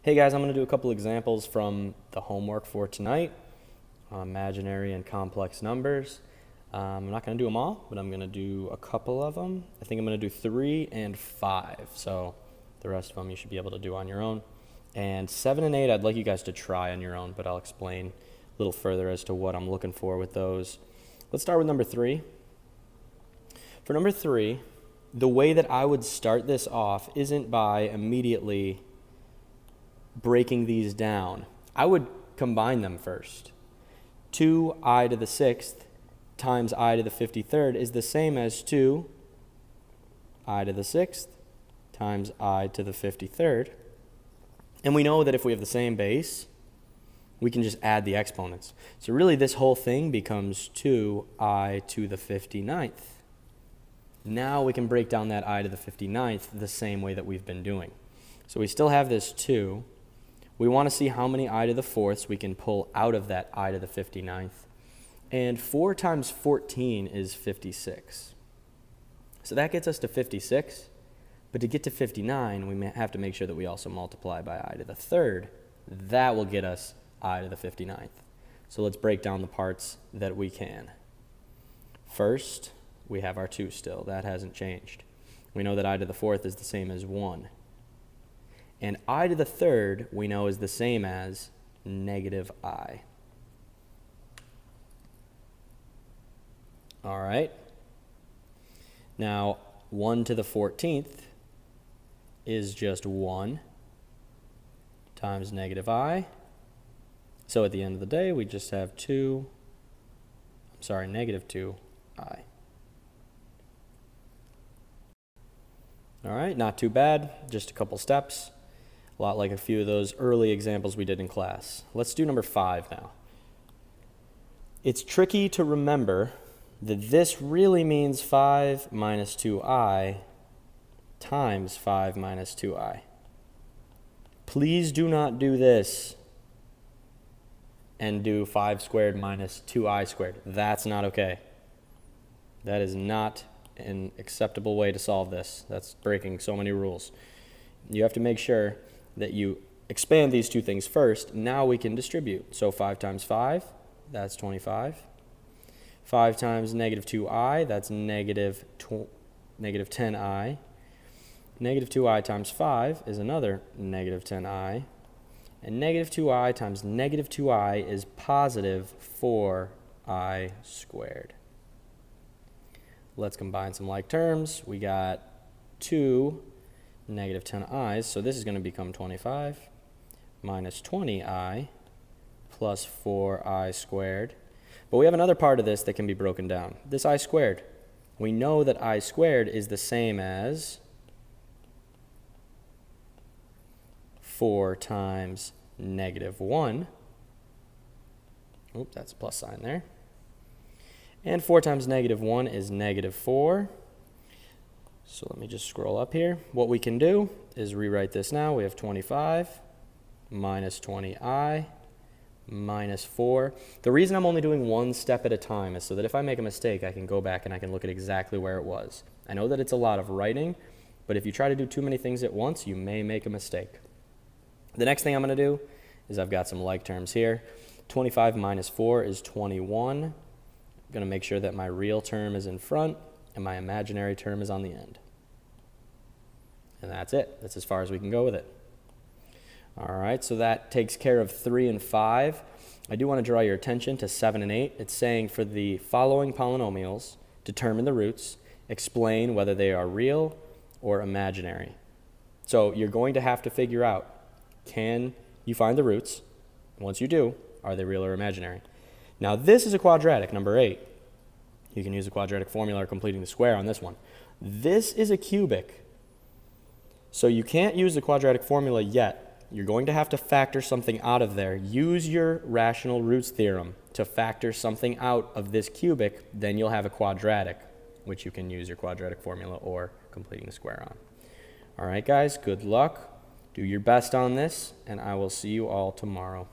Hey guys, I'm going to do a couple examples from the homework for tonight, imaginary and complex numbers. I'm not going to do them all, but I'm going to do a couple of them. I think I'm going to do 3 and 5, so the rest of them you should be able to do on your own. And 7 and 8, I'd like you guys to try on your own, but I'll explain a little further as to what I'm looking for with those. Let's start with number 3. For number 3, the way that I would start this off isn't by immediately breaking these down. I would combine them first. 2i to the 6th times I to the 53rd is the same as 2i to the 6th times I to the 53rd. And we know that if we have the same base, we can just add the exponents. So really this whole thing becomes 2i to the 59th. Now we can break down that I to the 59th the same way that we've been doing. So we still have this 2. We want to see how many I to the 4ths we can pull out of that I to the 59th. And 4 times 14 is 56. So that gets us to 56. But to get to 59, we have to make sure that we also multiply by I to the 3rd. That will get us I to the 59th. So let's break down the parts that we can. First, we have our 2 still. That hasn't changed. We know that I to the 4th is the same as 1. And I to the 3rd, we know, is the same as negative I. All right. Now, 1 to the 14th is just 1 times negative I. So at the end of the day, we just have negative 2I. All right, not too bad, just a couple steps. A lot like a few of those early examples we did in class. Let's do number 5 now. It's tricky to remember that this really means 5 minus 2i times 5 minus 2i. Please do not do this and do 5 squared minus 2i squared. That's not okay. That is not an acceptable way to solve this. That's breaking so many rules. You have to make sure that you expand these two things first. Now we can distribute. So 5 times 5, that's 25. 5 times negative 2i, that's negative 10i. Negative 2i times 5 is another negative 10i. And negative 2i times negative 2i is positive 4i squared. Let's combine some like terms. We got 2 negative 10i's, so this is going to become 25 minus 20i plus 4i squared. But we have another part of this that can be broken down. This I squared. We know that I squared is the same as 4 times negative 1. Oop, that's a plus sign there. And 4 times negative 1 is negative 4. So let me just scroll up here. What we can do is rewrite this now. We have 25 minus 20i minus 4. The reason I'm only doing one step at a time is so that if I make a mistake, I can go back and I can look at exactly where it was. I know that it's a lot of writing, but if you try to do too many things at once, you may make a mistake. The next thing I'm going to do is I've got some like terms here. 25 minus 4 is 21. I'm going to make sure that my real term is in front and my imaginary term is on the end. And that's it. That's as far as we can go with it. All right, so that takes care of 3 and 5. I do want to draw your attention to 7 and 8. It's saying for the following polynomials, determine the roots, explain whether they are real or imaginary. So you're going to have to figure out, can you find the roots? Once you do, are they real or imaginary? Now this is a quadratic, number 8. You can use the quadratic formula or completing the square on this one. This is a cubic. So you can't use the quadratic formula yet. You're going to have to factor something out of there. Use your rational roots theorem to factor something out of this cubic. Then you'll have a quadratic, which you can use your quadratic formula or completing the square on. All right, guys, good luck. Do your best on this, and I will see you all tomorrow.